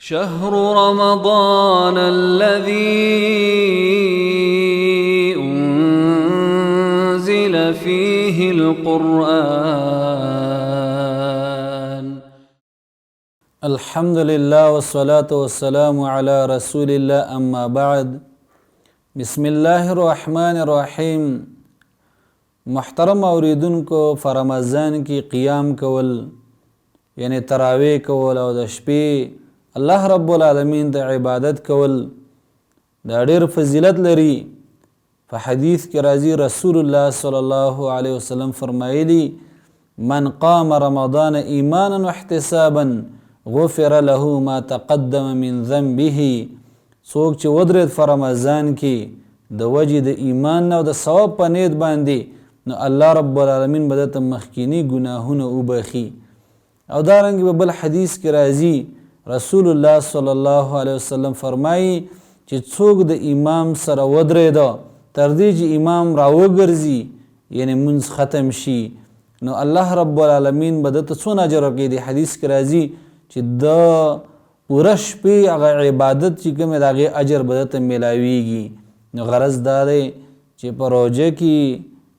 شهر رمضان الذي أنزل فيه القرآن. الحمد لله والصلاة والسلام على رسول الله أما بعد. بسم الله الرحمن الرحیم. محترم اوریدن کو فرمضان کی قیام کول یعنی تراویح کول او د شپې الله رب العالمین د عبادت کول دا ډیر فضیلت لري. په حدیث کې راځي رسول الله صلی الله علیه وسلم فرمایلی من قام رمضان ایمانا واحتسابا غفر له ما تقدم من ذنبه. څوک چې ودرید په رمضان کې د وجې د ایمان او د ثواب په نیت باندې نو الله رب العالمین به درته مخکینی ګناهونه وبخي. او دارنګه په بل حدیث کې راځي رسول الله صلی الله علیه وسلم فرمایي چې څوک د امام سره ودرېده تر دې چې امام راوګرځي یعنی منځ ختم شي نو الله رب العالمین به درته څونه اجر ورکوي. د حدیث کې راځي چې د پوره شپې هغه عبادت چې کوم د هغې اجر به درته میلاویږي. نو غرض دا دی چې په روژه کې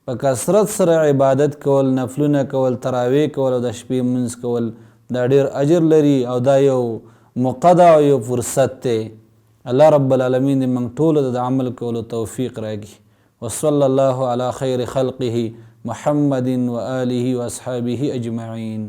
په کثرت سره عبادت کول، نفلونه کول، تراویح کول او د شپې منځ کول دا ډیر اجر لري او دا یو موقع ده او یو فرصت دی. الله رب العالمین دې موږ ټولو ته د عمل کولو توفیق راکړي. وصلی الله علی خیر خلقه محمد و آله و اصحابه اجمعین.